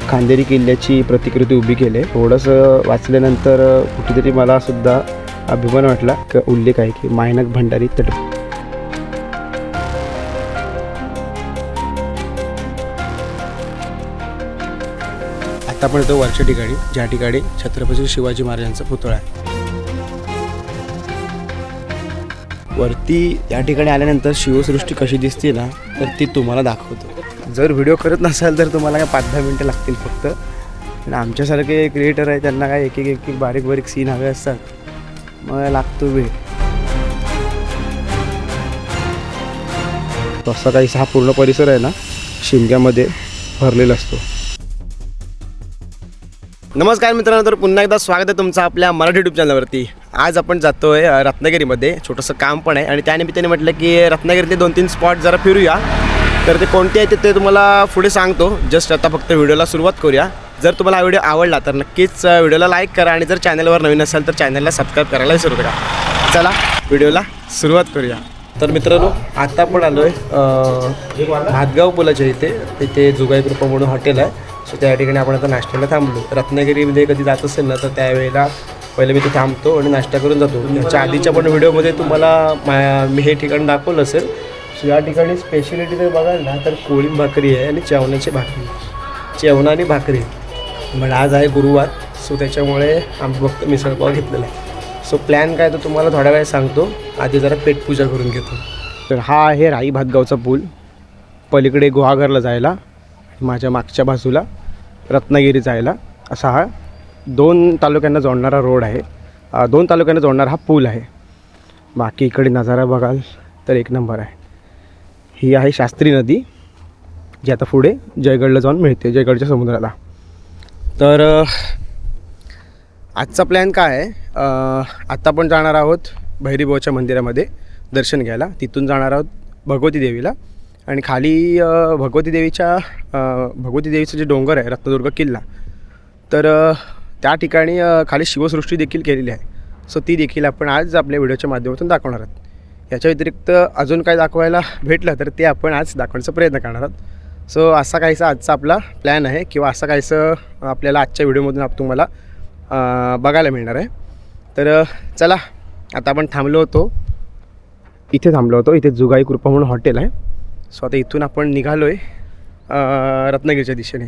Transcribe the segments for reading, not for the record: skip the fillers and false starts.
खांदेरी किल्ल्याची प्रतिकृती उभी केली आहे. थोडंसं वाचल्यानंतर कुठेतरी मला सुद्धा अभिमान वाटला. उल्लेख आहे की मायनक भंडारी तट. आता आपण येतो वरच्या ठिकाणी, ज्या ठिकाणी छत्रपती शिवाजी महाराजांचा पुतळा आहे. वरती या ठिकाणी आल्यानंतर शिवसृष्टी कशी दिसते ना, तर ती तुम्हाला दाखवतो. जर व्हिडिओ करत नसाल तर तुम्हाला काय 5-10 मिनटं लागतील फक्त. आणि आमच्यासारखे क्रिएटर आहे त्यांना काय एक एक बारीक बारीक सीन हवे असतात, मग लागतो वेळ. तसा काहीसा हा पूर्ण परिसर आहे ना शिमग्यामध्ये भरलेला असतो. नमस्कार मित्रांनो, तर पुन्हा एकदा स्वागत आहे तुमचं आपल्या मराठी यूट्यूब चॅनलवरती. आज आपण जातो आहे रत्नागिरीमध्ये. छोटंसं काम पण आहे आणि त्यानिमित्ताने म्हटलं की रत्नागिरीतले 2-3 स्पॉट जरा फिरूया. तर ते कोणते आहेत ते तुम्हाला पुढे सांगतो. जस्ट आता फक्त व्हिडिओला सुरुवात करूया. जर तुम्हाला हा व्हिडिओ आवडला तर नक्कीच व्हिडिओला लाईक करा आणि जर चॅनलवर नवीन असाल तर चॅनलला सबस्क्राईब करायला विसरू नका. चला व्हिडिओला सुरुवात करूया. तर मित्रांनो, आता आपण आलो आहे भातगाव पुलाच्या इथे जुगाई कृपा म्हणून हॉटेल आहे. सो त्या ठिकाणी आपण आता नाश्त्याला थांबलो. रत्नागिरीमध्ये कधी जात असेल ना तर त्यावेळेला पहिले मी ते थांबतो आणि नाश्ता करून जातो. त्याच्या आधीच्या पण व्हिडिओमध्ये तुम्हाला मी हे ठिकाण दाखवलं असेल. सो या ठिकाणी स्पेशलिटी जर बघाल ना तर कोळी भाकरी आहे आणि चेवणाची भाकरी, चेवणा आणि भाकरी. पण आज आहे गुरुवार, सो त्याच्यामुळे आम्ही फक्त मिसळपाव घेतलेला आहे. सो प्लॅन काय तर तुम्हाला थोड्या वेळ सांगतो. आधी जरा पेटपूजा करून घेतो. तर हा आहे राई भातगावचा पूल. पलीकडे गुहागरला जायला, माझ्या मागच्या बाजूला रत्नागिरी जायला, असा हा 2 तालुक्यांना जोडणारा रोड आहे. 2 तालुक्यांना जोडणारा हा पूल आहे. बाकी इकडे नजारा बघाल तर एक नंबर आहे. ही आहे शास्त्री नदी, जी आता पुढे जयगडला जाऊन मिळते, जयगडच्या समुद्राला. तर आजचा प्लॅन काय आहे, आत्ता आपण जाणार आहोत भैरीबाबाच्या मंदिरामध्ये दर्शन घ्यायला. तिथून जाणार आहोत भगवती देवीला आणि खाली भगवती देवीचं जे डोंगर आहे रत्नदुर्ग किल्ला, तर त्या ठिकाणी खाली शिवसृष्टी देखील केलेली आहे. सो ती देखील आपण आज आपल्या व्हिडिओच्या माध्यमातून दाखवणार आहोत. याच्या व्यतिरिक्त अजून काय दाखवायला भेटलं तर ते आपण आज दाखवण्याचा प्रयत्न करणार आहोत. सो असा काहीसा आजचा आपला प्लॅन आहे, किंवा असा काहीसं आपल्याला आजच्या व्हिडिओमधून तुम्हाला बघायला मिळणार आहे. तर चला, आता आपण इथे थांबलो होतो. इथे जुगाई कृपा म्हणून हॉटेल आहे. सो आता इथून आपण निघालो आहे रत्नागिरीच्या दिशेने.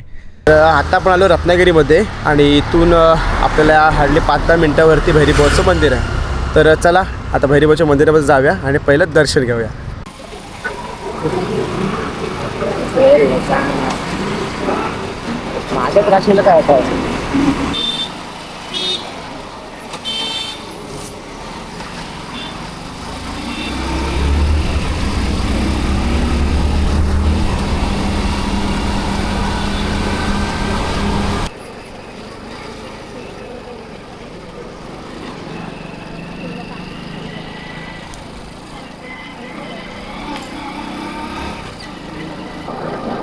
तर आता आपण आलो रत्नागिरीमध्ये आणि इथून आपल्याला हार्डली 5-10 मिनटावरती भैरीबाबाचं मंदिर आहे. तर चला आता भैरीबाबाच्या मंदिरामध्ये जाऊया आणि पहिलं दर्शन घेऊया. माझ्या राशीला काय आता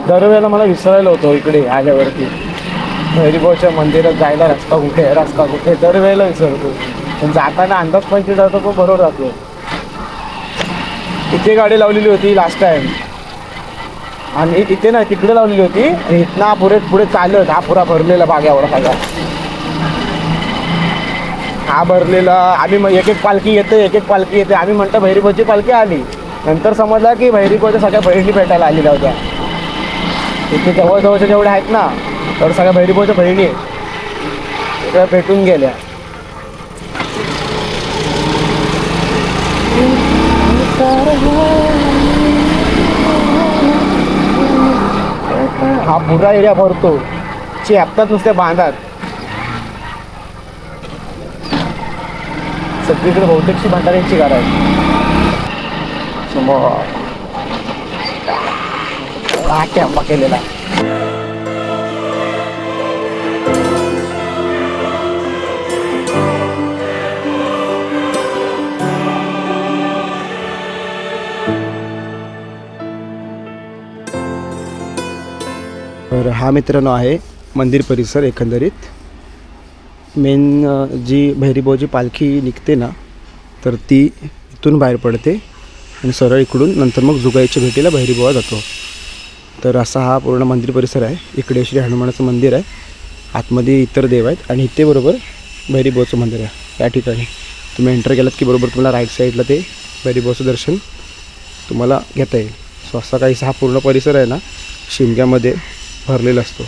दरवेळेला मला विसरायला होतं इकडे आल्यावरती भैरीबाबाच्या मंदिरात जायला रस्ता कुठे दरवेळेला विसरतो. पण जाताना अंदाज पंची जातो तो बरोबर जातो. इथे गाडी लावलेली होती लास्ट टाइम आणि इथे ना तिकडे लावलेली होती आणि इथना पुढे चालत हा पुरा भरलेला भाग एवढा सगळा हा भरलेला. आम्ही मग एक पालखी येते आम्ही म्हणतो भैरीबाबाची पालखी आली. नंतर समजला की भैरीबाबाच्या सगळ्या बहिणी भेटायला आलेल्या होत्या. इथे जवळजवळच्या जेवढ्या आहेत ना तर सगळ्या भैरीबाबाच्या बहिणी त्या भेटून गेल्या. हा पुरा एरिया भरतो. हप्तात नुसते बांधात सगळीकडे बहुतेकशी भंडाऱ्यांची घरं आहेत. समोर हा केलेला. तर हा मित्रांनो आहे मंदिर परिसर. एकंदरीत मेन जी भैरीबाबाची पालखी निघते ना तर ती इथून बाहेर पडते आणि सरळ इकडून नंतर मग जुगाईच्या भेटीला भैरीबाबा जातो. तर असा हा पूर्ण मंदिर परिसर आहे. इकडे श्री हनुमानाचं मंदिर आहे, आतमध्ये इतर देव आहेत आणि इथे बरोबर भैरीबाबाचं मंदिर आहे. या ठिकाणी तुम्ही एंटर केलात की बरोबर तुम्हाला राईट साईडला ते भैरीबाबाचं दर्शन तुम्हाला घेता येईल. सो असा काहीसा हा पूर्ण परिसर आहे ना शिमग्यामध्ये भरलेला असतो.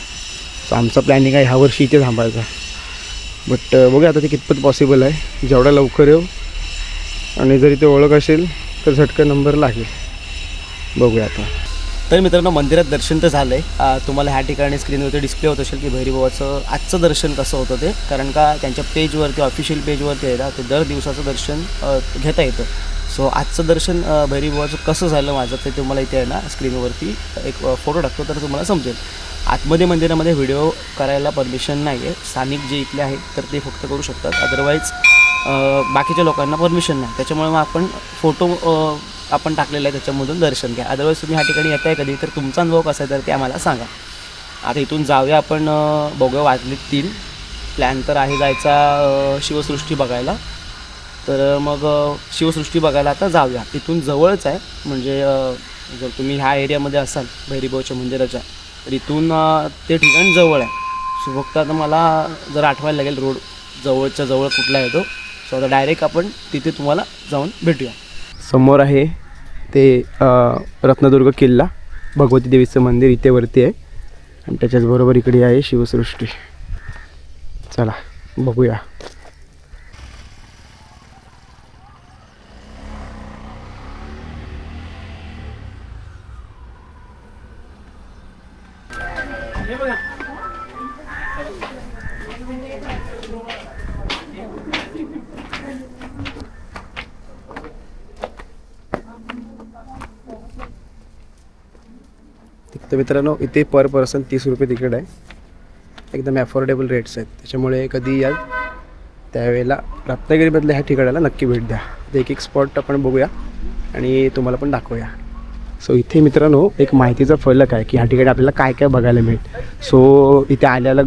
सो आमचा प्लॅनिंग आहे ह्या वर्षी इथे थांबायचा, बट बघूया आता ते कितपत पॉसिबल आहे. जेवढा लवकर येऊ आणि जर इथे ओळख असेल तर झटका नंबर लागेल, बघूया आता. तर मित्रांनो मंदिरात दर्शन तर झालं आहे. तुम्हाला ह्या ठिकाणी स्क्रीनवरती डिस्प्ले होत असेल की भैरीबाबाचं आजचं दर्शन कसं होतं ते, कारण का त्यांच्या पेजवरती ऑफिशियल पेजवरती आहे ना ते दर दिवसाचं दर्शन घेता येतं. सो आजचं दर्शन भैरीबाबाचं कसं झालं माझं ते तुम्हाला इथे आहे ना स्क्रीनवरती एक फोटो टाकतो तर तुम्हाला समजेल. आतमध्ये मंदिरामध्ये व्हिडिओ करायला परमिशन नाही आहे. स्थानिक जे इथले आहेत तर ते फक्त करू शकतात, अदरवाईज बाकीच्या लोकांना परमिशन नाही. त्याच्यामुळे मग आपण फोटो आपण टाकलेला आहे त्याच्यामधून दर्शन घ्या. अदरवाईज तुम्ही ह्या ठिकाणी येत आहे कधी तर तुमचा अनुभव कसा आहे तर ते आम्हाला सांगा. आता इथून जाऊया आपण. बघूया वाजले 3. प्लॅन तर आहे जायचा शिवसृष्टी बघायला. तर मग शिवसृष्टी बघायला आता जाऊया. इथून जवळच आहे, म्हणजे जर तुम्ही ह्या एरियामध्ये असाल भैरीबाबाच्या मंदिराच्या तर इथून ते ठिकाण जवळ आहे. सो फक्त आता मला जर आठवायला लागेल रोड जवळच्या जवळ कुठला येतो. सो आता डायरेक्ट आपण तिथे तुम्हाला जाऊन भेटूया. समोर आहे ते रत्नदुर्ग किल्ला, भगवती देवीचं मंदिर इथे वरती आहे आणि त्याच्याचबरोबर इकडे आहे शिवसृष्टी. चला बघूया. तर मित्रांनो इथे पर पर्सन 30 रुपये तिकीट आहे. एकदम ॲफोर्डेबल रेट्स आहेत, त्याच्यामुळे कधी याल त्यावेळेला रत्नागिरीमधल्या ह्या ठिकाणाला नक्की भेट द्या. एक एक स्पॉट आपण बघूया आणि तुम्हाला पण दाखवूया. सो इथे मित्रांनो एक माहितीचा फलक आहे की ह्या ठिकाणी आपल्याला काय काय बघायला मिळेल. सो इथे आल्याला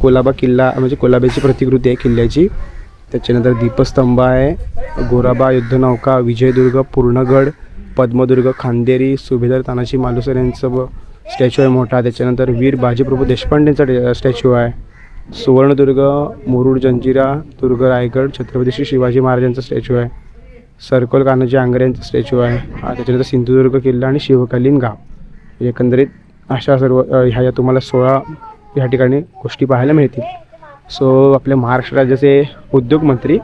कोलाबा किल्ला म्हणजे कोलाब्याची प्रतिकृती आहे किल्ल्याची, त्याच्यानंतर दीपस्तंभ आहे, गोराबा युद्धनौका, विजयदुर्ग, पूर्णगड, पद्मदुर्ग, खांदेरी, सुभेदार तानाजी मालुसरे यांचं स्टॅच्यू आहे मोठा, त्याच्यानंतर वीर बाजीप्रभू देशपांडेंचा स्टॅच्यू आहे, सुवर्णदुर्ग, मुरुड जंजिरा दुर्ग, रायगड, छत्रपती श्री शिवाजी महाराजांचा स्टॅच्यू आहे, सर्कल कान्होजी आंग्रे यांचा स्टॅच्यू आहे, त्याच्यानंतर सिंधुदुर्ग किल्ला आणि शिवकालीन गाव. एकंदरीत अशा सर्व ह्या तुम्हाला 16 ह्या ठिकाणी गोष्टी पाहायला मिळतील. सो आपल्या महाराष्ट्र राज्याचे उद्योगमंत्री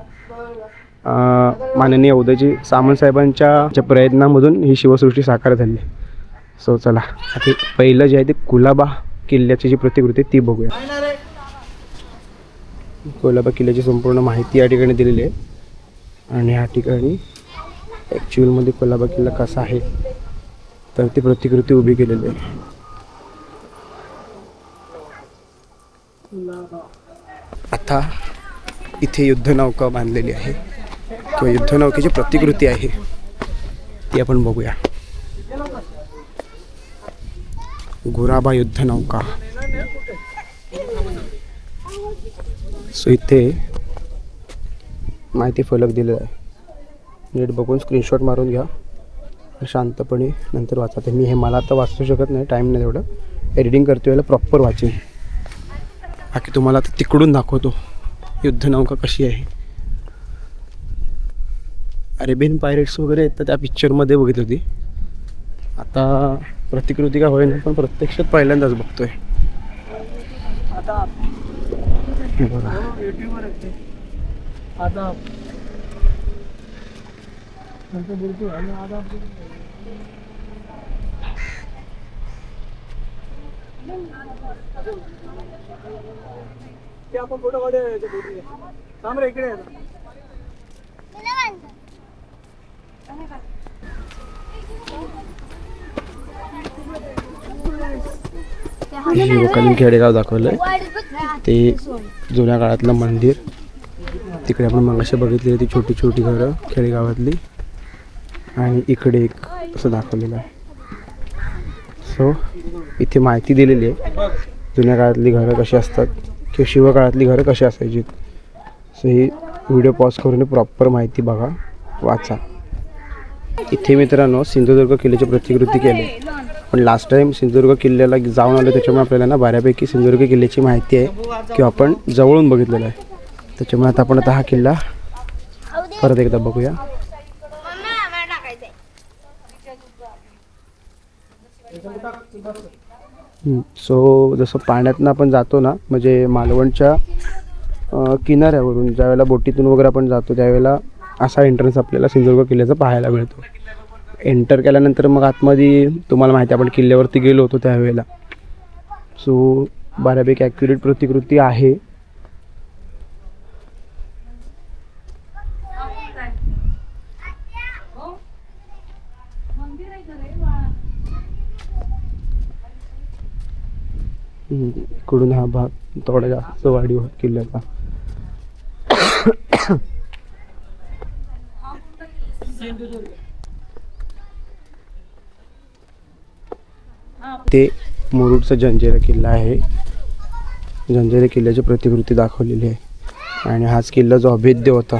माननीय उदयजी सामंत साहेबांच्या प्रयत्नामधून ही शिवसृष्टी साकार झाली. सो चला आता पहिलं जे आहे ते कुलाबा किल्ल्याची जी प्रतिकृती ती बघूया. कुलाबा किल्ल्याची संपूर्ण माहिती या ठिकाणी दिलेली आहे आणि ह्या ठिकाणी ॲक्च्युअलमध्ये कुलाबा किल्ला कसा आहे तर ती प्रतिकृती उभी केलेली आहे. आता इथे युद्धनौका बांधलेली आहे किंवा युद्धनौकेची प्रतिकृती आहे ती आपण बघूया. गोराबा युद्धनौका. सो इथे माहिती फलक दिलेला आहे, नीट बघून स्क्रीनशॉट मारून घ्या, शांतपणे नंतर वाचा. ते मी हे मला आता वाचू शकत नाही, टाईम नाही तेवढं. एडिटिंग करतो याला प्रॉपर वाचेन. बाकी तुम्हाला आता तिकडून दाखवतो युद्धनौका कशी आहे. अरेबियन पायरेट्स वगैरे येतात त्या पिक्चरमध्ये बघितली होती. आता प्रतिकृती का होईना पण प्रत्यक्षात पहिल्यांदाच बघतोय. आपण फोटो काढूया इकडे. शिवकालीन खेडेगाव दाखवलंय, ते जुन्या काळातलं मंदिर. तिकडे आपण मगाशी बघितली ती छोटी छोटी घरं खेडेगावातली आणि इकडे एक असं दाखवलेलं आहे. सो इथे माहिती दिलेली आहे जुन्या काळातली घरं कशी असतात किंवा शिवकाळातली घरं कशी असायची. सो ही व्हिडिओ पॉज करून प्रॉपर माहिती बघा, वाचा. इथे मित्रांनो सिंधुदुर्ग किल्ल्याची प्रतिकृती केली आपण लास्ट टाईम सिंधुदुर्ग किल्ल्याला जाऊन आलो, त्याच्यामुळे आपल्याला ना बऱ्यापैकी सिंधुदुर्ग किल्ल्याची माहिती आहे किंवा आपण जवळून बघितलेलं आहे. त्याच्यामुळे आता आपण हा किल्ला परत एकदा बघूया. सो जसं पाण्यातनं आपण जातो ना, म्हणजे मालवणच्या किनाऱ्यावरून ज्यावेळेला बोटीतून वगैरे आपण जातो त्यावेळेला असा एंट्रन्स आपल्याला सिंधुदुर्ग किल्ल्याचा पाहायला मिळतो. एंटर केल्यानंतर मग आतमध्ये तुम्हाला माहिती आहे आपण किल्ल्यावरती गेलो होतो त्यावेळेला. सो बऱ्यापैकी ॲक्युरेट प्रतिकृती आहे. इकडून हा भाग थोडा जास्त वाढीव किल्ल्याचा. ते मुरुडचा जंजिरा किल्ला आहे. जंजिरा किल्ल्याची प्रतिकृती दाखवलेली आहे आणि हाच किल्ला जो अभेद्य होता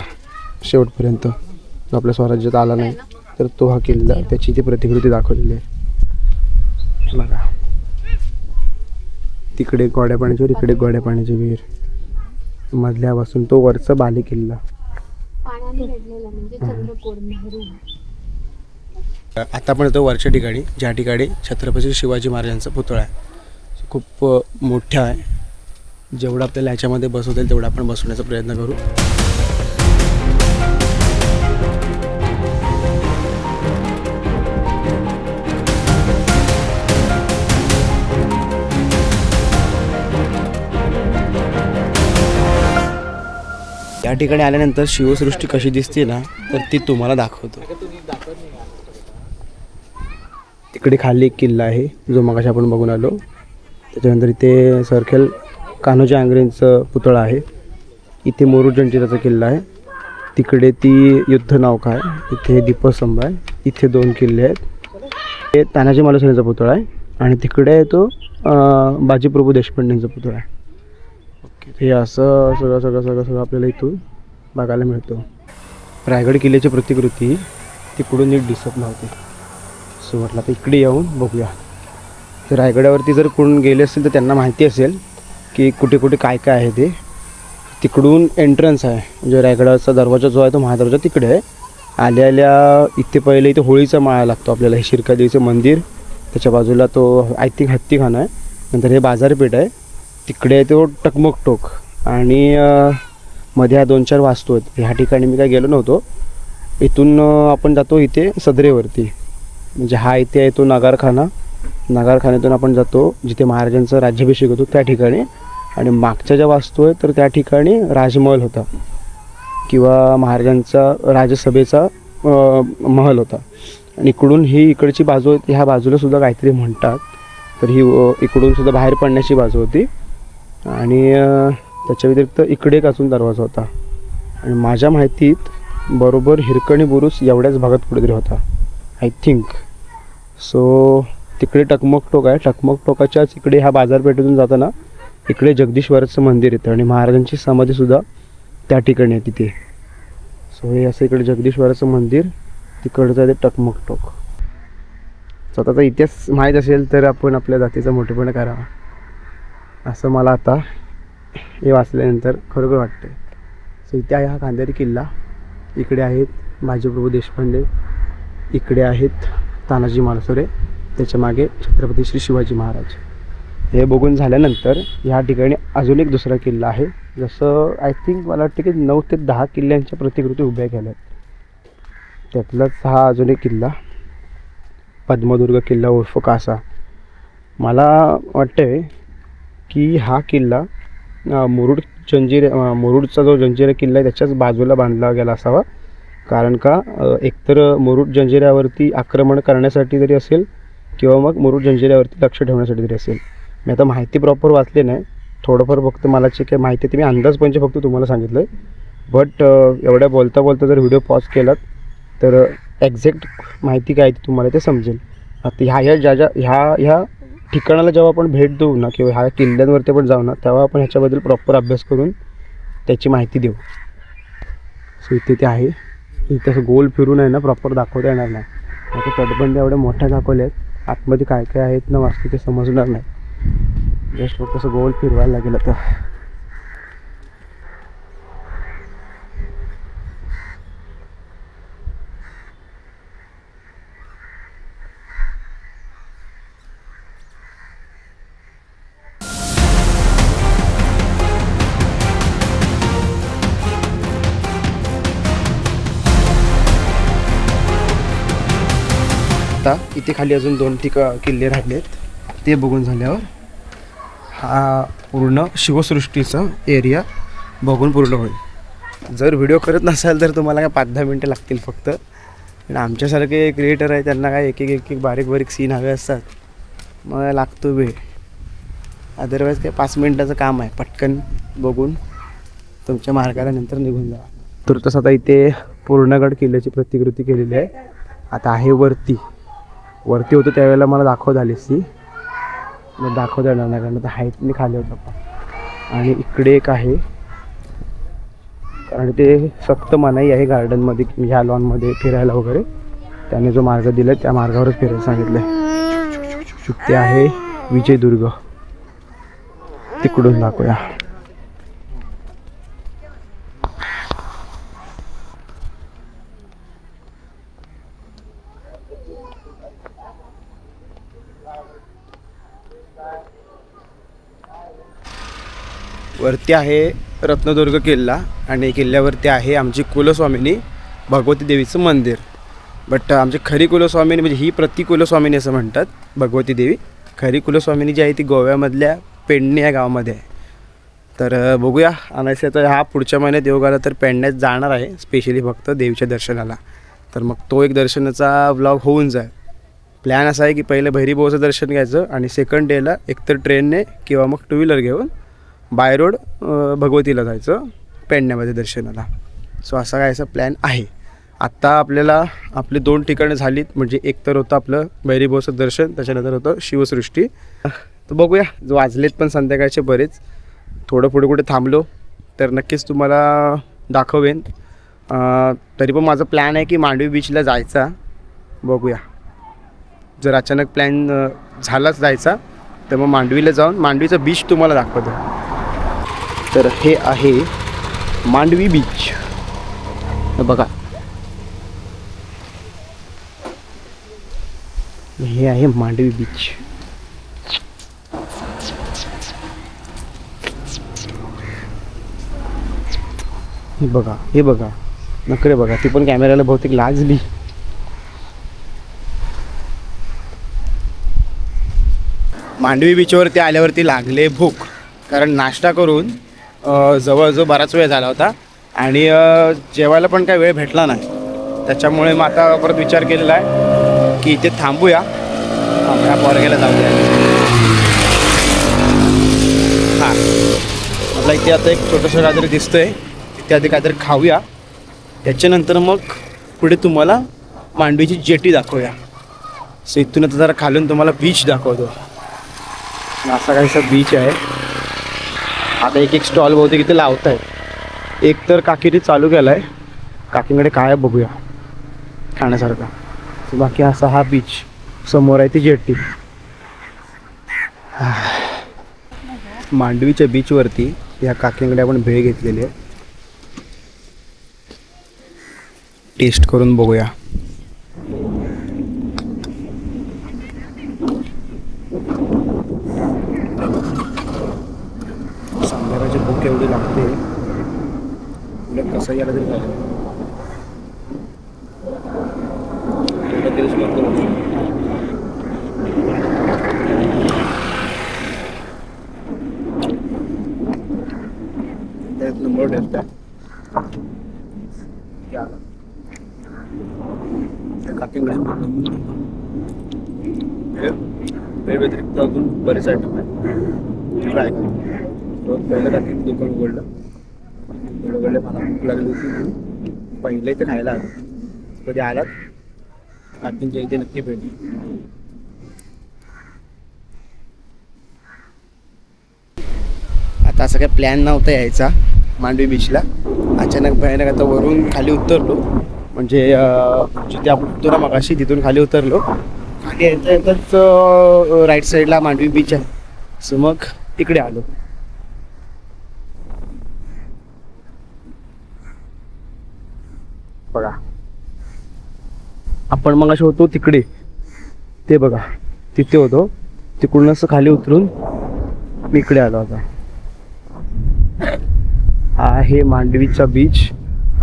शेवटपर्यंत, जो आपल्या स्वराज्यात आला नाही, तर तो हा किल्ला, त्याची ती प्रतिकृती दाखवलेली आहे. बघा तिकडे गोड्या पाण्याची विहीर, इकडे गोड्या पाण्याची विहीर, मधल्यापासून तो वरचा बाले किल्ला. आता आपण येतो वरच्या ठिकाणी, ज्या ठिकाणी छत्रपती शिवाजी महाराजांचा पुतळा आहे. खूप मोठा आहे. जेवढं आपल्याला ह्याच्यामध्ये बसवता येईल तेवढा आपण बसवण्याचा प्रयत्न करू. या ठिकाणी आल्यानंतर शिवसृष्टी कशी दिसते ना, तर ती तुम्हाला दाखवतो. तिकडे खाली एक किल्ला आहे जो मगाशी आपण बघून आलो. त्याच्यानंतर इथे सरखेल कान्होजी आंग्रेंचं पुतळा आहे. इथे मुरुड जंजिराचा किल्ला आहे. तिकडे ती युद्ध नौका आहे. इथे दीपस्तंभ आहे. इथे 2 किल्ले आहेत. हे तानाजी मालुसरेंचा पुतळा आहे आणि तिकडे आहे तो बाजीप्रभू देशपांडेंचा पुतळा आहे. ओके, हे असं सगळं आपल्याला इथून बघायला मिळतं. रायगड किल्ल्याची प्रतिकृती तिकडून नीट दिसत नव्हती. सो म्हटलं आता इकडे येऊन बघूया. तर रायगडावरती जर कोण गेले असतील तर त्यांना माहिती असेल की कुठे कुठे काय काय आहे ते. तिकडून एंट्रन्स आहे, म्हणजे रायगडाचा दरवाजा जो आहे तो महादरवाजा तिकडे आहे. आल्या इथे पहिले इथे होळीचा माळा लागतो आपल्याला. हे शिरकादेवीचं मंदिर, त्याच्या बाजूला तो आय थिंक हत्तीखाना आहे. नंतर हे बाजारपेठ आहे. तिकडे आहे तो टकमक टोक आणि मध्ये ह्या 2-4 वास्तू आहेत. ह्या ठिकाणी मी काय गेलो नव्हतो. इथून आपण जातो इथे सदरेवरती, म्हणजे हा इथे आहे तो नगारखाना. नगारखान्यातून आपण जातो जिथे महाराजांचा राज्याभिषेक होतो त्या ठिकाणी. आणि मागच्या ज्या वास्तू आहेत तर त्या ठिकाणी राजमहल होता किंवा महाराजांचा राजसभेचा महल होता. आणि इकडून ही इकडची बाजू होती, ह्या बाजूला सुद्धा काहीतरी म्हणतात. तर ही इकडून सुद्धा बाहेर पडण्याची बाजू होती. आणि त्याच्या व्यतिरिक्त इकडे एक अजून दरवाजा होता. आणि माझ्या माहितीत बरोबर हिरकणी बुरुज एवढ्याच भागात कुठेतरी होता आय थिंक. सो तिकडे टकमक टोक आहे. टकमक टोकाच्याच इकडे ह्या बाजारपेठेतून जाताना इकडे जगदीश्वराचं मंदिर येतं आणि महाराजांची समाधीसुद्धा त्या ठिकाणी आहे तिथे. सो हे असं इकडे जगदीश्वराचं मंदिर, तिकडचं आहे ते टकमक टोक. स्वतःचा इतिहास माहीत असेल तर आपण आपल्या जातीचा मोठेपणा करावा, असं मला आता हे वाचल्यानंतर खरोखर वाटतं. सो इथे आहे हा खांदेरी किल्ला. इकडे आहेत बाजीप्रभू देशपांडे, इकडे आहेत तानाजी मालुसरे, त्याच्या मागे छत्रपती श्री शिवाजी महाराज. हे बघून झाल्यानंतर ह्या ठिकाणी अजून एक दुसरा किल्ला आहे. जसं आय थिंक मला वाटतं की 9 ते 10 किल्ल्यांच्या प्रतिकृती उभ्या केल्या आहेत. त्यातलाच हा अजून एक किल्ला पद्मदुर्ग किल्ला उर्फ कासा. मला वाटतं की हा किल्ला मुरुडचा जो जंजिरा किल्ला आहे त्याच्याच बाजूला बांधला गेला असावा. कारण का एकतर मुरुड जंजिऱ्यावरती आक्रमण करण्यासाठी तरी असेल किंवा मग मुरुड जंजिऱ्यावरती लक्ष ठेवण्यासाठी तरी असेल. मी आता माहिती प्रॉपर वाचली नाही, थोडंफार फक्त मला जे काही माहिती आहे ते मी अंदाजपंच फक्त तुम्हाला सांगितलं आहे. बट एवढ्या बोलता बोलता जर व्हिडिओ पॉज केलात तर एक्झॅक्ट माहिती काय ती तुम्हाला ते समजेल. आता ह्या ठिकाणाला जेव्हा आपण भेट देऊ ना किंवा ह्या किल्ल्यांवरती आपण जाऊ ना, तेव्हा आपण ह्याच्याबद्दल प्रॉपर अभ्यास करून त्याची माहिती देऊ. सो इथे ते आहे. इथे असं गोल फिरून आहे ना प्रॉपर दाखवता येणार नाही. आता तटबंदी एवढ्या मोठ्या दाखवल्या आहेत आतमध्ये काय काय आहेत ना वास्तू ते समजणार नाही. जस्ट फक्त असं गोल फिरवायला लागेल आता. इथे खाली अजून 2 किल्ले राहिलेत. ते बघून झाल्यावर हा पूर्ण शिवसृष्टीचा एरिया बघून पूर्ण होईल. जर व्हिडिओ करत नसाल तर तुम्हाला काय 5-10 मिनटं लागतील फक्त. आणि आमच्यासारखे क्रिएटर आहे त्यांना काय एक एक बारीक बारीक सीन हवे असतात, मग लागतो वेळ. अदरवाईज काय 5 मिनटाचं काम आहे, पटकन बघून तुमच्या मार्गाला नंतर निघून जा. तर तसं आता इथे पूर्णगड किल्ल्याची प्रतिकृती केलेली आहे. आता आहे वरती होतं त्यावेळेला मला दाखवत आलीस ती, मग दाखवता येणार नाही कारण आता हाईटने खाली होतं आपण. आणि इकडे एक आहे, कारण ते सक्त मनाई आहे गार्डनमध्ये ह्या लॉनमध्ये फिरायला वगैरे. त्याने जो मार्ग दिला त्या मार्गावरच फिरायला सांगितलं आहे. ते आहे विजयदुर्ग, तिकडून दाखवूया. वरती आहे रत्नदुर्ग किल्ला आणि किल्ल्यावरती आहे आमची कुलस्वामिनी भगवती देवीचं मंदिर. बट आमची खरी कुलस्वामिनी म्हणजे ही कुलस्वामिनी असं म्हणतात भगवती देवी. खरी कुलस्वामिनी जी आहे ती गोव्यामधल्या पेडणे या गावामध्ये आहे. तर बघूया आणायचं तर हा पुढच्या महिन्यात योग आला तर पेडण्यात जाणार आहे स्पेशली फक्त देवीच्या दर्शनाला. तर मग तो एक दर्शनाचा व्लॉग होऊन जाईल. प्लॅन असा आहे की पहिलं भैरीबाबाचं दर्शन घ्यायचं आणि सेकंड डेला एकतर ट्रेनने किंवा मग 2 व्हीलर घेऊन बाय रोड भगवतीला जायचं पेडण्यामध्ये दर्शनाला. सो असा काय असा प्लॅन आहे. आत्ता आपल्याला आपली 2 ठिकाणं झालीत, म्हणजे एक तर होतं आपलं भैरीबाबाचं दर्शन, त्याच्यानंतर होतं शिवसृष्टी. तर बघूया, वाजलेत पण संध्याकाळचे बरेच. थोडं पुढे कुठे थांबलो तर नक्कीच तुम्हाला दाखवेन. तरी पण माझा प्लॅन आहे की मांडवी बीचला जायचा. बघूया, जर अचानक प्लॅन झालाच जायचा तर मग मांडवीला जाऊन मांडवीचा बीच तुम्हाला दाखवतो. तर हे आहे मांडवी बीच. बघा, हे आहे मांडवी बीच. हे बघा नखरे बघा. ती पण कॅमेऱ्याला बहुतेक लाजली. मांडवी बीचवरती आल्यावरती लागले भूक, कारण नाश्ता करून जवळजवळ बराच वेळ झाला होता आणि जेवायला पण काही वेळ भेटला नाही. त्याच्यामुळे मग आता परत विचार केलेला आहे की इथे थांबूया, ह्या पोरग्याला जाऊया. हां, आपला इथे आता एक छोटंसं काहीतरी दिसतं आहे, इथे आधी काहीतरी खाऊया. त्याच्यानंतर मग पुढे तुम्हाला मांडवीची जेटी दाखवूया. सो इथून आता जरा खालून तुम्हाला बीच दाखवतो. असा काहीसा बीच आहे. आता एक स्टॉल बहुतेक इथे लावत आहे. एक तर काकीने चालू केला आहे, काकीकडे काय आहे बघूया खाण्यासारखा. बाकी असा हा बीच, समोर आहे ती जेटी. मांडवीच्या बीचवरती या काकीकडे आपण भेळ घेतलेली आहे. टेस्ट करून बघूया. संध्याकाळची भूक एवढी लागते, कसं यायला तरी झालं. नंबर टेस्ट आहे. काकीकडे वेळ व्यतिरिक्त अजून बरेच आयटम आहे, ट्राय करू. पहिलं काकीचं दुकान उघडलं, मला भूक लागली होती. पहिलं इथे खायला आलं. कधी आलात काकींच्या इथे नक्की भेट. आता असं काही प्लॅन नव्हता यायचा मांडवी बीचला. अचानक भयानक आता वरून खाली उतरलो, म्हणजे जिथे आपण उतरलो मगाशी तिथून खाली उतरलो. आणि येता येताच राईट साईडला मांडवी बीच आहे. सो मग इकडे आलो. बघा आपण मग असे होतो तिकडे, ते बघा तिथे होतो, तिकडून असं खाली उतरून मी इकडे आलो आता. आहे मांडवीचा बीच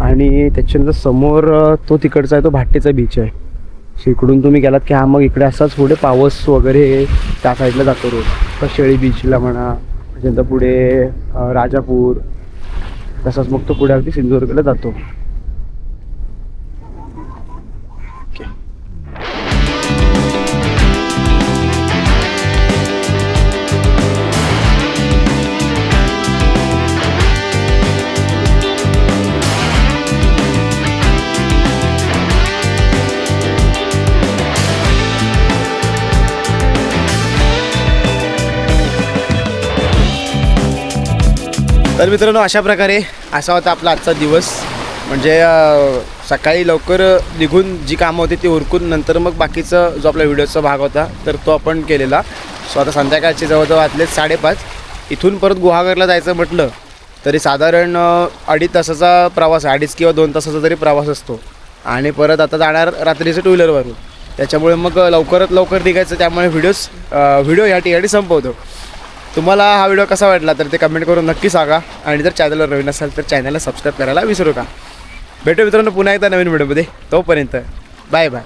आणि त्याच्यानंतर समोर तो तिकडचा आहे तो भाट्टेचा बीच आहे. सो इकडून तुम्ही गेलात की हा मग इकडे असाच पुढे पावस वगैरे त्या साईडला जातो रोड. शेळी बीचला म्हणा, त्याच्यानंतर पुढे राजापूर, तसाच मग तो पुढे अगदी सिंधुदुर्गला जातो. तर मित्रांनो अशा प्रकारे असा होता आपला आजचा दिवस. म्हणजे सकाळी लवकर निघून जी कामं होती ती उरकून नंतर मग बाकीचं जो आपला व्हिडिओचा भाग होता तर तो आपण केलेला. सो आता संध्याकाळचे जवळजवळ वाजले 5:30. इथून परत गुहागरला जायचं म्हटलं तरी साधारण 2.5 तासाचा प्रवास आहे, 2.5 किंवा 2 तासाचा तरी प्रवास असतो. आणि परत आता जाणार रात्रीचं 2 व्हीलरवरून, त्याच्यामुळे मग लवकरात लवकर निघायचं. त्यामुळे व्हिडिओ या ठिकाणी संपवतो. तुम्हाला हा व्हिडिओ कसा वाटला तर ते कमेंट करून नक्की सांगा. आणि जर चॅनलवर नवीन असाल तर चॅनलला सबस्क्राईब करायला विसरू नका. भेटू मित्रांनो पुन्हा एकदा नवीन व्हिडिओमध्ये. तोपर्यंत बाय बाय.